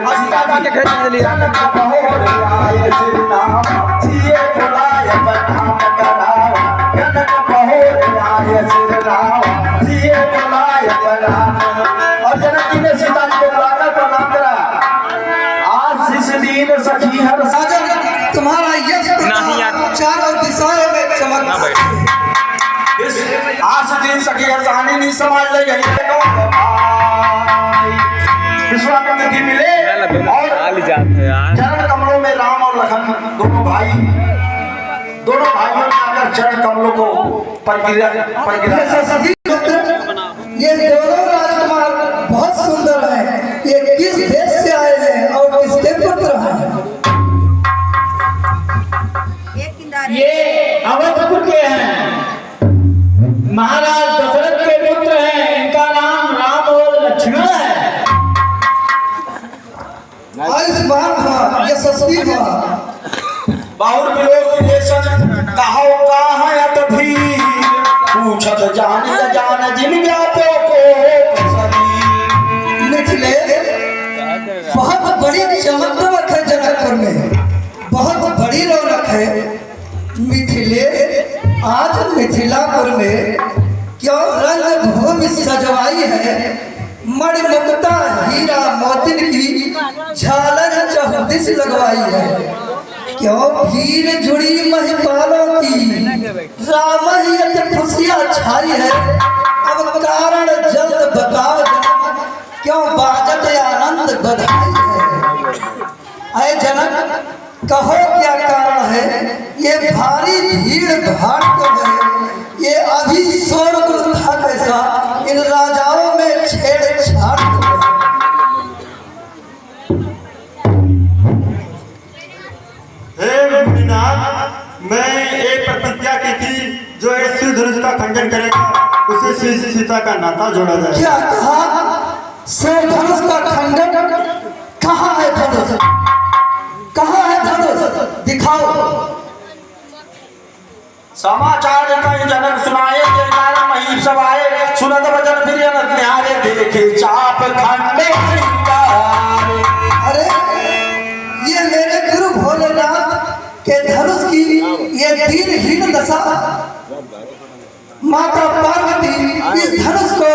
के खींच लिए और जनक जी ने सीता जी को बुलाकर प्रणाम करा। आज इस दिन सखी हर साजन तुम्हारा यश चारों दिशाओं में चमक। आज दिन सखी हर कहानी नहीं समझ ले गई। विश्वामित्र जी मिले और चरण कमलों में राम और लखन दोनों भाइयों ने आकर चरण कमलों को परगिरा। ये दोनों राजकुमार बहुत सुंदर हैं। ये किस देश से आए हैं और किसके पुत्र हैं? ये अवधपुर के हैं, महाराज दशरथ के पुत्र हैं। इनका नाम राम और लक्ष्मण है। आयुष्मान भव, यशस्वी भव। बाहुर विलोक विदेशन कहो कहाँ अतभी पूछत जान जिन व्यापो को मिथिलेश बहुत बड़ी चमक है जनकपुर में, बहुत बड़ी रौनक है। मिथिलेश आज मिथिलापुर में क्यों रंग भूमि सजवाई है। मणिमुक्ता हीरा मोतिन की झालर चौदिश लगवाई है। क्यों भीड़ जुड़ी महिपालों की रामहियत खुशियाँ छाई है। अब कारण जल्द बताओ क्यों बाजत आनंद बधाई है। अय जनक कहो क्या कारण है। ये भारी भीड़ भाड़ को है। ये अभी शोरगुल था कैसा इन राजाओं में छेड़छाड़। मैं एक प्रतिज्ञा की थी जो इस धनुष का खंडन करेगा उसे सीता का नाता जोड़ा जाए। क्या कहा? धनुष का खंडन? कहाँ है धनुष? कहाँ है धनुष? दिखाओ। समाचार कहीं जनक सुनाए मही सब आए सुनत वचन फिर न्यारे देखे चाप खंडे। अरे ये मेरे गुरु भोलेनाथ के धनुष की ये दीनहीन दशा। माता पार्वती इस धनुष को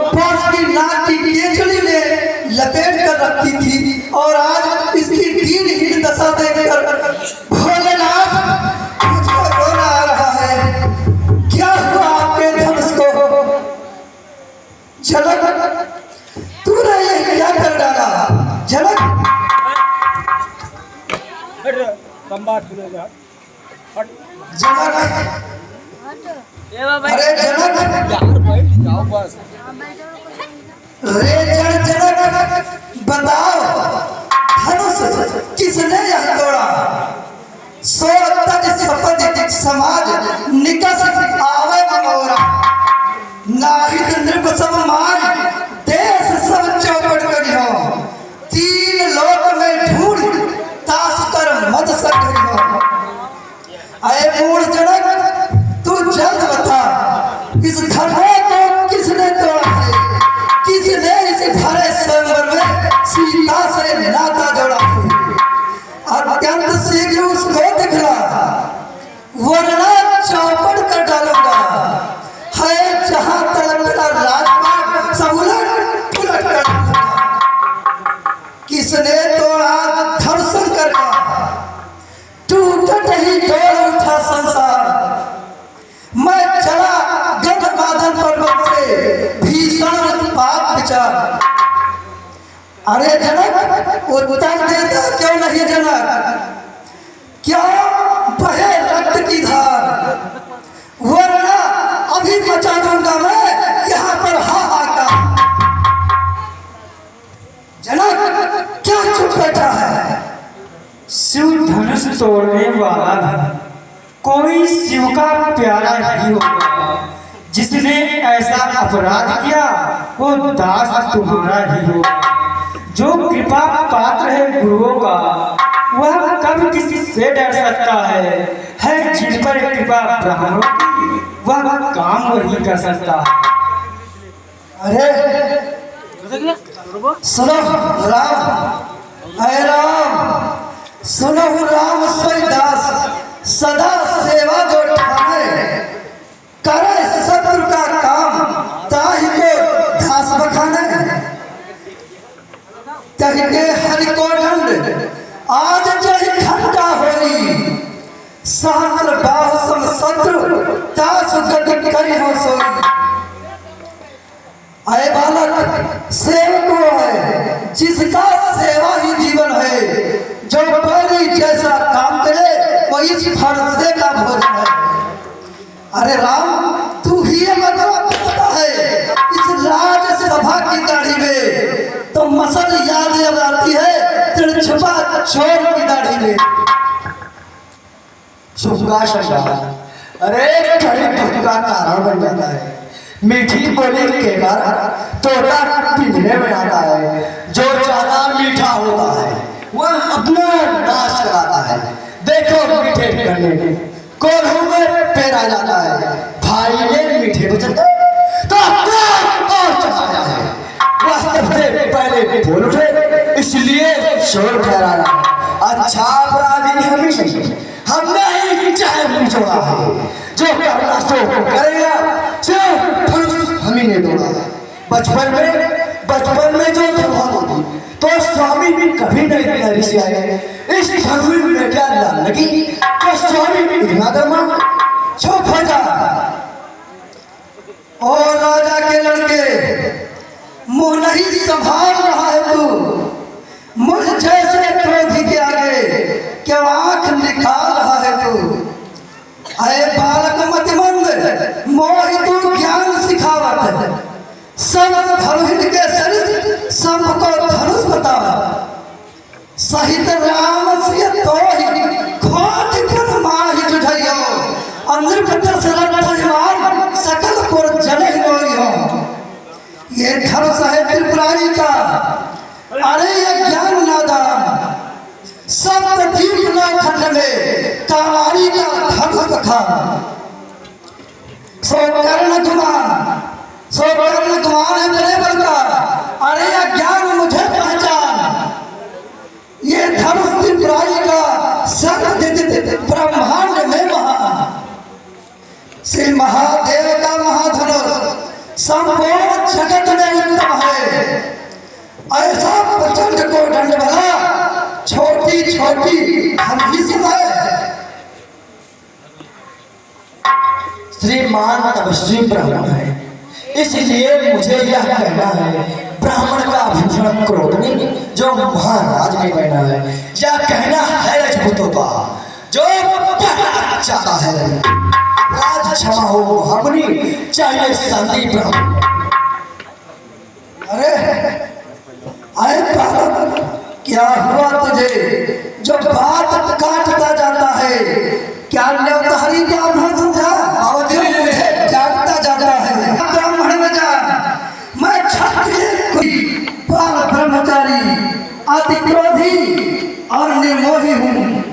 पास की नाक की केचड़ी में लपेट कर रखी थी और आज इसकी दीनहीन दशा देखकर भोलेनाथ मुझको रोना आ रहा है। क्या हुआ आपके धनुष को? झलक तूने ये क्या कर डाला? झलक जनक, अरे जनक, रे जनक बताओ धनुष किसने यह तोड़ा? सो तज सपद समाज निकस आवे मनोरा। नाहित नृप सब मान देश सब चौपट करियो। तीन लोक में ढूंढ तास कर मद सकियो। अय मूढ़ जनक तू जल्द बता इस धनुष को किसने तोड़ा है? किसने इस भरे स्वयंवर में सीता से नाता जोड़ा है? अत्यंत शीघ्र उसको दिखला वरना चौपट कर डालूंगा। है जहां तक मेरा राजपाट सब उलट पुलट कर दूंगा। किसने तोड़ा धनुषंकर का? टूटत ही डोल उठा संसार। मैं चला गगनबादल पर्वत से भीषण उत्पात विचार। अरे जनक उत्तर देता क्यों नहीं जनक? क्या बहे रक्त की धार? वरना अभी मचा दूंगा मैं यहाँ पर हाहाकार। जनक क्या चुप बैठा है? शिव धनुष तोड़ने वाला धन कोई शिव का प्यारा ही होगा। जिसने ऐसा अपराध किया वो दास तुम्हारा ही होगा। जो कृपा पात्र है गुरुओं का वह कब किसी से डर सकता है जिन पर कृपा ब्राह्मणों की वह काम वही कर सकता है। अरे सुनो राम, ऐ राम सुनहु राम सोई दास सदा सेवा जो ठाने करे शत्रु का काम ताहि को दास बखाने तहि के हरि को दंड आज जहि घंटा होई सहस्र बाहु सम शत्रु दास गति करी हो सोई। अय बालक सेवक वो है जिसका सेवा ही जीवन है, जो पहले जैसा काम करे वो इस फरसे का भोजन है। अरे राम तू ही पता है इस राज्यसभा की दाढ़ी में तो मसल याद आती है तेरे छुपा चोर की दाढ़ी में। शुभका शंका अरे कहीं दुख का कारण बन जाता है। मीठी बोली के बाद तोता पिंजरे में आता है, जो ज्यादा मीठा होता है वह अपना नाश कराता है। देखो मीठे करने कोल्हू में पेरा जाता है, भाई ने मीठे को चलता तो और चढ़ाया है। वास्तव से पहले बोल उठे इसलिए शोर ठहराया। अच्छा अपराधी हम ही हमने ही चाहे निचोड़ा है, जो करना सो करेगा सिर्फ फर्ज हम ही ने तोड़ा है। बचपन में जो धर्म होगी तो स्वामी भी कभी नहीं नरिश आए। इस धर्म में क्या लाल लगी तो स्वामी इतना धर्मा चुप हो जा। ओ राजा के लड़के मुंह नहीं संभाल रहा है तू, मुझ जैसे क्रोधी के आगे क्या आंख निकाल रहा है तू। अरे बालक मतिमंद मोहि तू ज्ञान सिखावत सब धनुष के शरीर सबको धनुष बतावा। सहित राम से तो ही खोज कर माहि जुझइयो अंदर भीतर सरल परिवार सकल को जने होइयो। ये धनुष है त्रिपुरारी का, अरे ये ज्ञान नादान सप्तद्वीप खंड में कावारी का धनुष रखा। सो कर्ण गुमान है मेरे बलका, अरे ये ज्ञान मुझे पहचान। ये धनुष त्रिपुरारी का सर्वदित ब्रह्मांड में महान श्री महादेव का महाधनुष संपूर्ण जगत में उत्तम है। ऐसा प्रचंड को दंड भला छोटी छोटी हल्की सी है। श्रीमान तपस्वी ब्राह्मण है, इसलिए मुझे यह कहना है ब्राह्मण का आभूषण क्रोध नहीं जो महाराज ने पहना है। यह कहना है रजपूतों का जो चाहता है राज क्षमा हो हमनी चाहिए शांति ब्राह्मण। अरे क्या हुआ तुझे जो बात काटता जाता है? क्या न्यौतहरी का अपना समझा जागता जाता है। ब्राह्मण न जा मैं क्षत्रिय बाल ब्रह्मचारी अति क्रोधी और निर्मोही हूँ।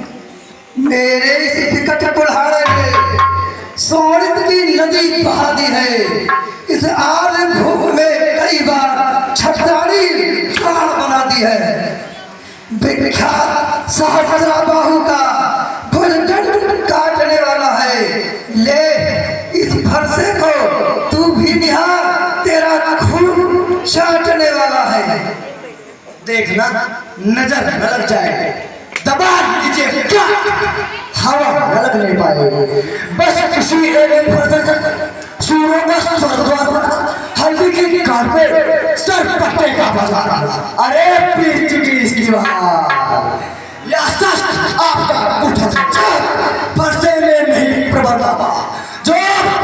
मेरे इस विकट कुल्हाड़े में सोनित की नदी बहा दी है। इस आल भूख में कई बार छटाड़ी प्राण बना दी है। विख्यात सहस्रा बाहु का भुजदंड काटने वाला है। ले इस फरसे को तू भी निहार, तेरा खून चाटने वाला है। देखना नजर न लग जाए, दबा लीजिए हवा न लगने पाए। बस किसी एक सूरों का स्वर्गद्वार बना, हल्दी की काट पे सर पट्टे का बाजार। अरे पीर की इसकी या सच आपका उठा फरसे में नहीं प्रबंधा जो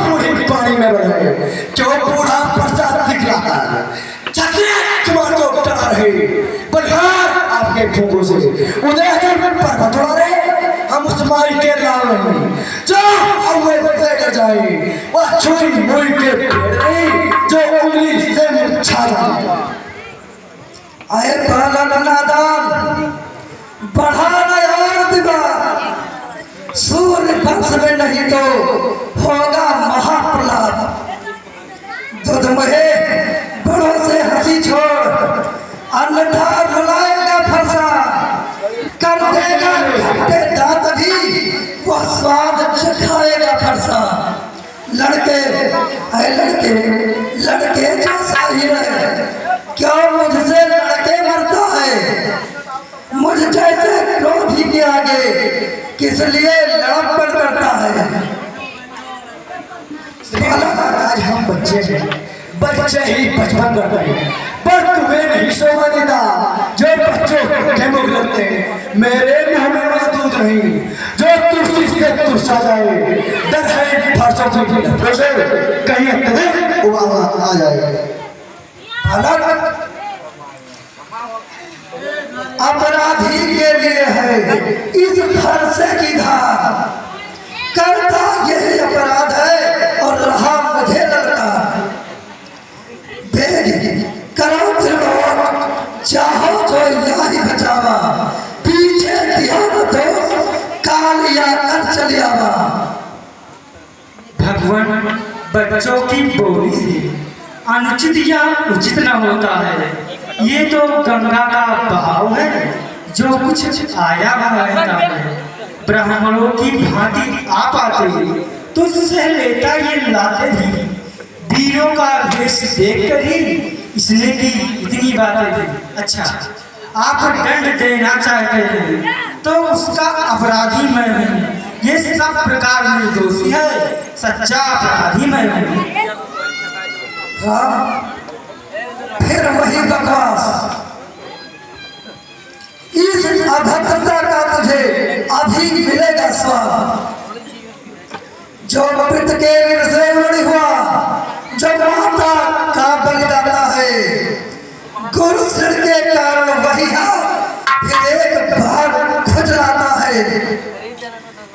पूरी पानी में बने क्यों पूरा परसा दिख रहा है। तुम्हारे को टरा रहे बलिहार आपके खूबों से उदय पर्वत रहे। हम उस माई के लाल नहीं जो हमें कर जाए, वह छुरी मुरी के नहीं जो उंगली से मुच्छा जाए। आए बालक नादान बढ़ाना और दीवार सूर्य वंश में नहीं तो होगा महाप्रलाप। दुधमहे बड़ों से हंसी छोड़ अन्नदार रुलाएगा फरसा। ऐ लड़के लड़के जैसा ही रहे, क्यों मुझसे लड़के मरता है? मुझ जैसे क्रोधी के आगे किस लिए लड़ापड़ करता है? आज हम बच्चे हैं, बच्चे ही बचपन करते हैं, पर तुम्हें नहीं शोभा देता जो बच्चों के मुख लगते हैं। मेरे मुंह में वो दूध नहीं जो तुलसी से तुरसा जाए। डर है फरसों की लपटों से, कहीं अत्यधिक उबाला आ जाए। अलग अपराधी के लिए है इस फरसे की धार, करता यही अपराध है और रहा मुझे लड़का। बेग करो त्रिलोक, चाहो तो यहाँ ही बचावा, पीछे ध्यान दो कालिया कर चलिया। भगवान बच्चों की बोली से अनुचित या उचित न होता है। ये तो गंगा का बहाव है जो कुछ आया हुआ रहता है। ब्राह्मणों की भांति आप आते तो उससे लेता ये लाते भी। वीरों का वेश देखकर ही इसने की इतनी बातें थी। अच्छा, आप दंड देना चाहते हैं तो उसका अपराधी मैं हूँ। ये सब प्रकार निर्दोषी है, सच्चा अपराधी मैं हूँ। राम फिर वही बकवास, इस अभद्रता का तुझे अभी मिलेगा स्वाद। जो मृत के वीर से उड़ी हुआ, जो माता का बलिदाता है, गुरु सिर के कारण वही फिर एक बार खुजलाता है।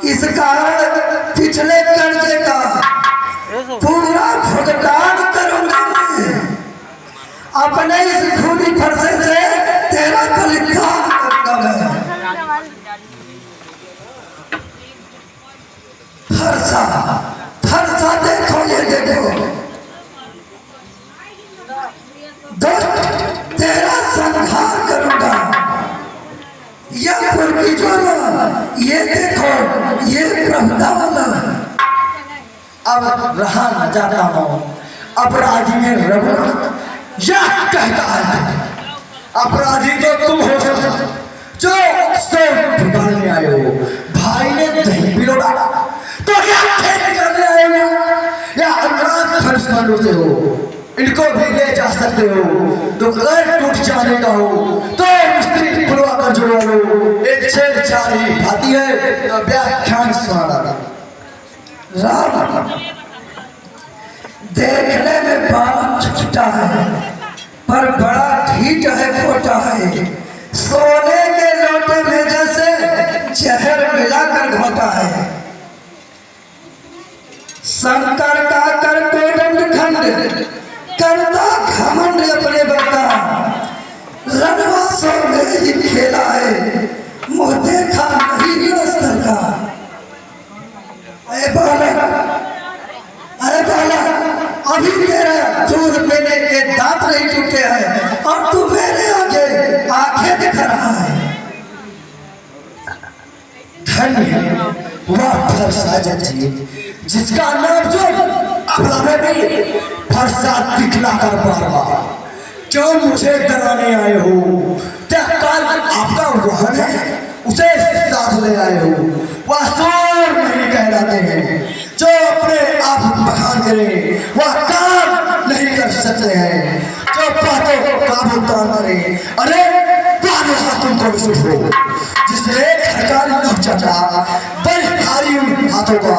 इस कारण पिछले कर्जे का पूरा भुगतान करूंगा मैं। अपने इस खूनी फरसे से तेरा बलिदान करूंगा मैं। फरसा फरसा देखो, ये देखो दुष्ट, तेरा संहार करूंगा। यह पुरकी ज्वाला, ये देखो, ये प्रभुता वाला। अब रहा न जाता हूँ अपराधी में रघुनाथ यह कहता है। अपराधी तो तुम हो जो उससे बिगाड़ने आए हो। भाई ने दही बिलोड़ा तो क्या खेती करने आए हो या अनुराग खंडों से हो? इनको भी ले जा सकते हो। तो अगर टूट जाने का हो तो मिस्त्री खुलवा कर जुड़वा लो। एक छेड़छाड़ी भाती है तो व्याख्यान सुना। राम देखने में बाल छोटा है पर बड़ा ढीठ है, खोटा है। सोने के लोटे में जैसे जहर मिलाकर घोटा है। शंकर का कर कोदंड खंड करता घमंड अपने बता। रणवासों में ही खेला है, मुँह देखा नहीं स्तर का। अरे बालक, अभी तेरे दूध पीने के दांत नहीं टूटे हैं और तू मेरे आगे आंखें दिखा रहा है। धन्य है वह फरसा जी जिसका नाम जो अपराध भी फरसा दिखला कर बार। क्यों मुझे डराने आए हो? क्या काल आपका वाहन है उसे साथ ले आए हो? वह सोर नहीं कहलाते हैं जो अपने आप बखान करें, वह काम नहीं कर सकते हैं जो बातों का भुगतान करें। अरे तुम तो विशुद्ध हो जिसने सरकारी न चाटा बलिहारी उन हाथों का,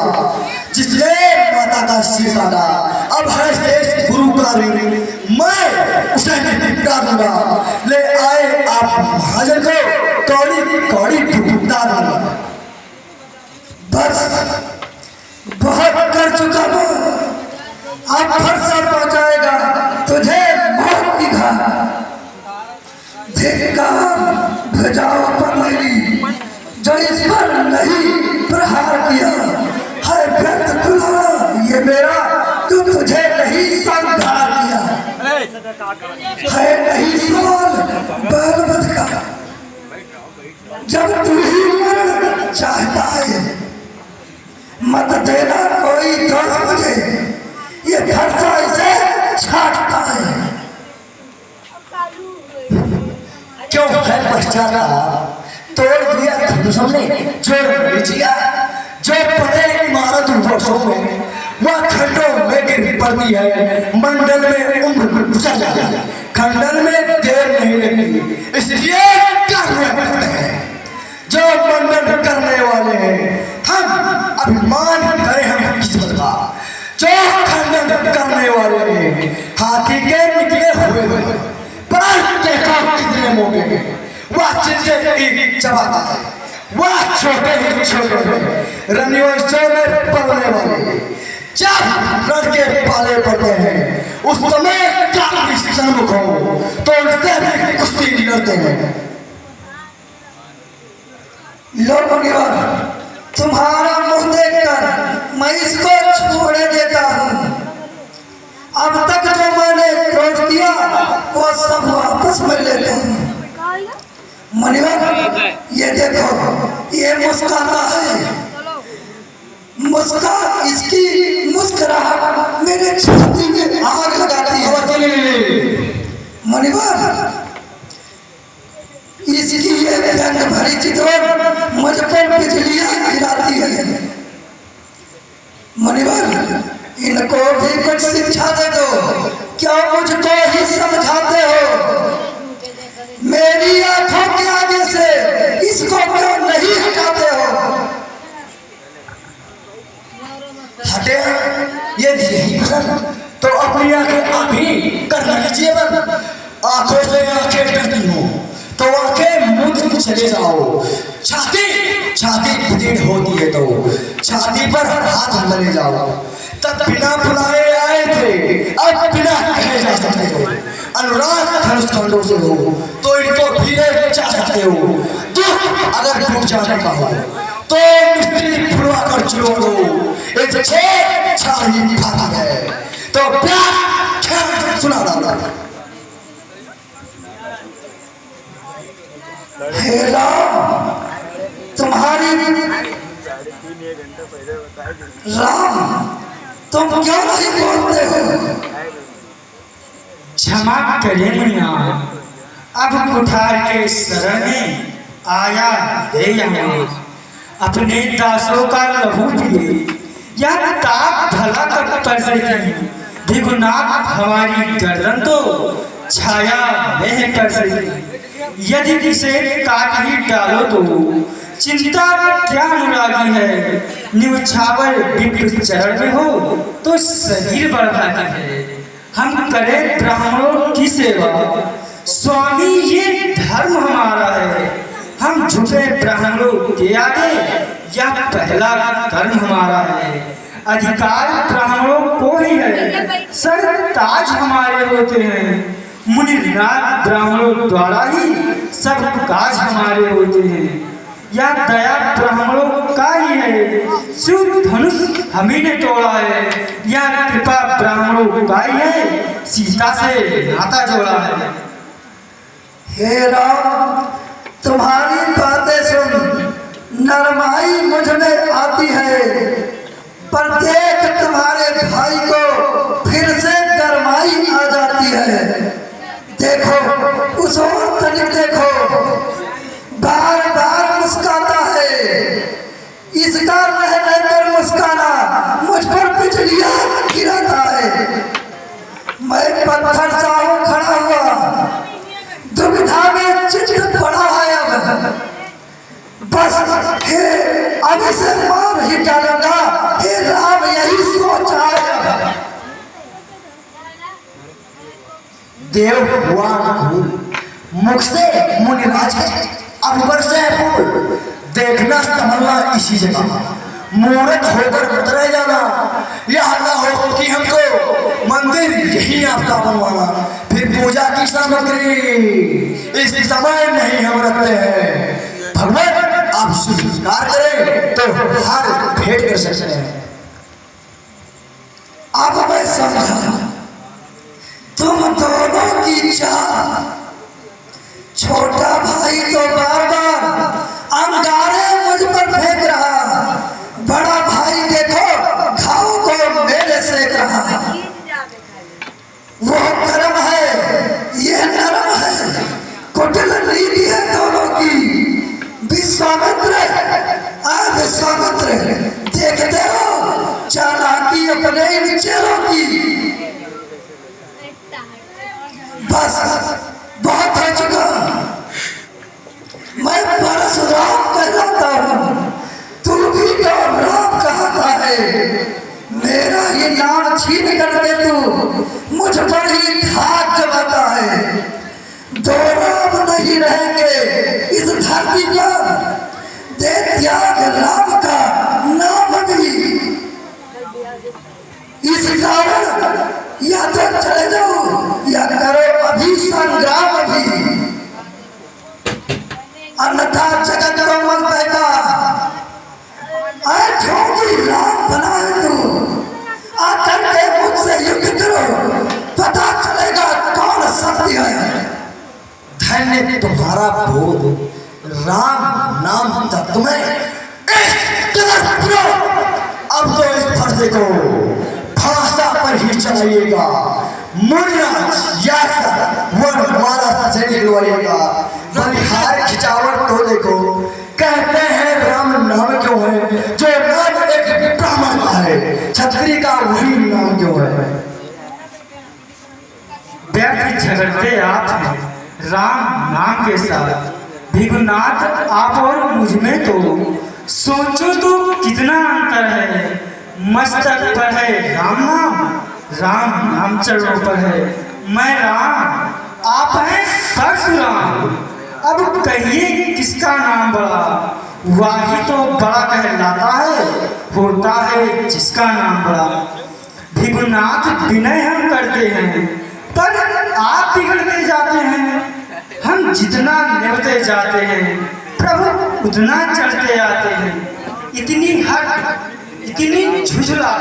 जिसने माता का सिर काटा। अब है शेष गुरु का ऋण, मैं उसे निपटा दूंगा। ले आए आप महाजन को कौड़ी कौड़ी भुगता दूंगा। बस बहुत कर चुका हूँ, अब फरसा पहुंचाएगा तुझे मौत की घाट। धिक्कार भजाओ पर मेरी जो इस पर नहीं प्रहार किया है। व्यर्थ कुलाड़ा ये मेरा तू तुझे नहीं संहार किया है। नहीं सवाल बलवत का जब तू ही मरण चाहता है। मत देना कोई दोष मुझे, राजा का तोड़ दिया धनुषों ने जोड़ लीजिया जो बड़े इमारत वर्षों में वह खंडों में गिर पड़ती है मंडल में उम्र गुजर जाती है खंडन में देर नहीं लगती इसलिए करने पड़ते हैं जो मंडन करने वाले हैं हम अभिमान करें हम किस्मत का जो खंडन करने वाले हैं हाथी के निकले हुए पर देखा कितने मोटे हैं वह चीजें एक चबाता है वह छोटे ही छोटे हैं रनियों में पलने वाले जब लड़के पाले पड़ते हैं उस समय काफी सन्मुख हो तो उनसे भी कुश्ती लड़ते हैं लोग तुम्हारा मुंह देखकर मैं इसको छोड़े देता हूँ अब तक जो मैंने क्रोध किया वो सब वापस मैं लेता हूँ मुनिवर ये देखो ये मुस्काता है मुस्कान इसकी मुस्कुराहट मेरे छाती में आग लगाती है मुनिवर इसकी ये व्यंग भरी चितवन मुझ पर बिजलियां गिराती है मुनिवर इनको भी कुछ शिक्षा दे दो क्या मुझको ही समझाते हो मेरी आंखों के आगे से इसको क्यों नहीं हटाते हो हटे ये यही पसंद तो अपनी आंखें आप ही कर लीजिए बंद आंखों से आंखें डरती हो तो आंखें मुंह चले जाओ छाती भीड़ होती है तो छाती पर हाथ मले जाओ तब बिना बुलाए आए थे अब बिना कहे जा सकते हो अनुराग धनुष खंडों से हो तो इनको भीड़े जा सकते हो दुख अगर डूब जाने का हो तो मिस्त्री फुलवा कर चलो दो एक छेद छाही फाती है तो प्यार ख्याल सुना रहा हे राम तुम्हारी राम तुम क्यों नहीं बोलते हो क्षमा करें मुनिया अब कुठार के शरण में आया है यहाँ अपने दासों का लहू पिए या ताप भला कर पैसे की भिगुनाथ हमारी गर्दन तो छाया वह कर सकी यदि इसे काट ही डालो तो चिंता क्या अनुरागी है निउछावर विप्र चरण में हो तो शरीर बढ़ाती है हम करें ब्राह्मणों की सेवा स्वामी ये धर्म हमारा है हम झुके ब्राह्मणों के आगे यह पहला धर्म हमारा है अधिकार ब्राह्मणों को ही है सर ताज हमारे होते हैं मुनिनाथ ब्राह्मणों द्वारा ही सब काज हमारे होते हैं या दया ब्राह्मणों का ही है शिव धनुष हमी ने तोड़ा है या कृपा ब्राह्मणों का ही है सीता से नाता जोड़ा है हे राम तुम्हारी बातें सुन नरमाई मुझ में आती है पर देख तुम्हारे भाई को फिर से गरमाई आ जाती है देखो उस और तनिक देखो बार बार मुस्काता है इसका रह रहकर मुस्काना मुझ पर बिजलियां गिराता है मैं पत्थर सा हूं खड़ा हुआ दुविधा में चित्त पड़ा है अब बस हे अब इसे मार ही डालूंगा हे राम यही सोचा है देव हुआ मुख से मुनिराज है अकबर से फूल देखना संभलना इसी जगह मूर्ख होकर उतरे जाना यह ना हो कि हमको मंदिर यही आपका बनवाना फिर पूजा की सामग्री इस समय नहीं हम रखते हैं भगवान आप स्वीकार करें तो हर भेंट कर सकते हैं अब मैं समझा तुम दोनों की चाह छोटा भाई तो बार बार अंगारे मुझ पर फेंक रहा बड़ा भाई देखो घाव को मेरे सेक रहा वो गर्म है ये नरम है कुटिल नीति है दोनों अपने इन चेहरों की। बस बहुत हो चुका, मैं परशुराम कहलाता हूँ, तू भी तो राम कहता है। मेरा ये नाम छीन करके तू मुझ पर ही धाक जमाता है। दो राम नहीं रहेंगे इस धरती पर, दे त्याग राम का नाम भी। इस कारण या तो चले जाओ या करो अभी संग्राम भी, अन्यथा जगत को मन बहता। ठोंगी राम बना है तू, आकर के मुझसे युद्ध करो, पता चलेगा कौन सत्य है। धन्य तुम्हारा बोध, राम नाम तत्व में अब तो इस फर्जे को भाषा पर ही चलाइएगा। मुनिराज वरमाला से निकलवाइएगा। बलिहार खिंचावट तो देखो, कहते हैं राम नाम क्यों है, जो नाम एक ब्राह्मण का है, क्षत्रिय का वही नाम क्यों है। व्यर्थ झगड़ते आप हैं राम नाम के साथ। भिगुनाथ आप और मुझ में तो सोचो तो कितना अंतर है। मस्तक पर है राम नाम चरणों पर है मैं राम, आप हैं परशुराम। अब कहिए किसका नाम बड़ा, वही तो बड़ा कहलाता है, होता है जिसका नाम बड़ा। भिगुनाथ विनय हम करते हैं, पर आप बिगड़ते जाते हैं। हम जितना निभते जाते हैं, प्रभु उतना चढ़ते आते हैं। इतनी हट, इतनी झुझला,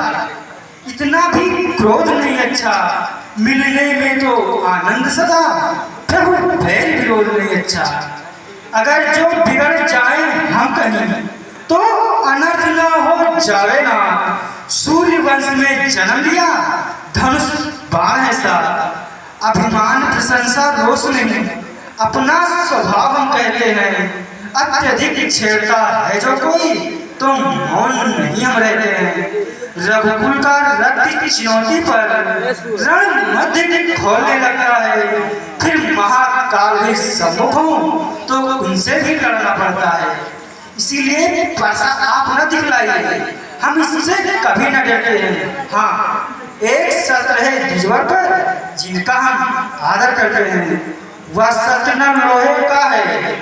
इतना भी क्रोध नहीं अच्छा। मिलने में तो आनंद सदा, प्रभु बैर विरोध नहीं अच्छा। अगर जो बिगड़ जाए हम कहीं, तो अनर्थ न हो जावे ना। सूर्य वंश में जन्म लिया, धनुष बाण है सा। अभिमान प्रशंसा रोष नहीं, अपना स्वभाव हम कहते हैं। अत्यधिक छेड़ता है जो कोई, तो मौन नहीं हम रहते हैं। रघुकुल का रक्त चुनौती पर रण मध्य खोलने लगता है। फिर महाकाल भी सम्मुख हो तो उनसे भी लड़ना पड़ता है। इसीलिए पैसा आप न दिखलाइए, हम इससे कभी न डरते हैं। हाँ, एक शस्त्र है द्विजवर पर जिनका हम आदर करते हैं। वह शस्त्र न लोहे का है,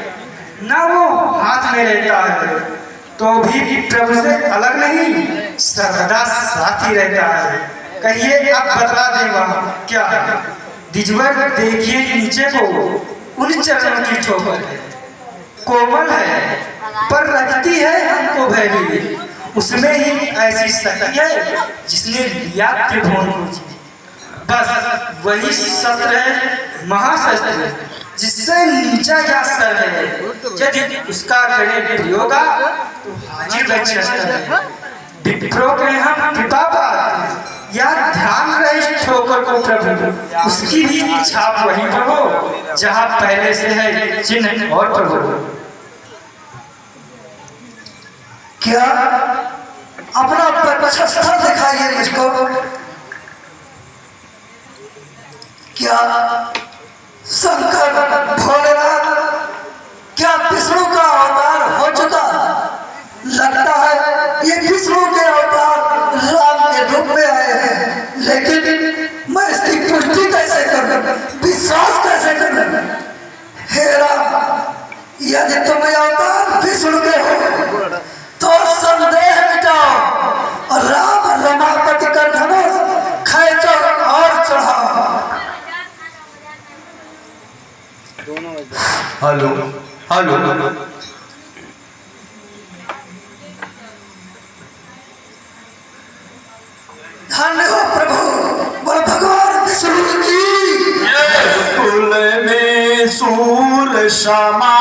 न वो हाथ में रहता है, तो भी प्रभु से अलग नहीं, सर्वदा साथी रहता है। कहिए अब बतला देगा क्या है। द्विजवर देखिए नीचे को, उन चरणों की ठोकर है, कोमल है पर रखती है हमको भयभीत। उसमें ही ऐसी शक्ति है जिसने लिया त्रिभुवन को जीत। बस वही शस्त्र है महाशस्त्र, जिससे नीचा या सर है। यदि उसका करे प्रयोग तो हाजिर शस्त्र है। विप्रो के हम कृपा पाते, या ध्यान रहे ठोकर को प्रभु, उसकी भी छाप वहीं पर हो जहाँ पहले से है चिन्ह और प्रभु। क्या अपना प्रशस्त्र दिखाइए मुझको। क्या शंकर भोलेनाथ, क्या विष्णु का अवतार हो चुका? लगता है ये विष्णु के अवतार राम के रूप में आए हैं, लेकिन मैं इसकी पुष्टि कैसे करूं, विश्वास कैसे करूं? हे राम, यदि तुम अवतार विष्णु के हो तो संदेह मिटाओ, राम रमापति का धनुष खींचो और चढ़ाओ। हेलो हेलो, धन्य हो प्रभु, बोल भगवान विष्णु की। कुल में सूर समा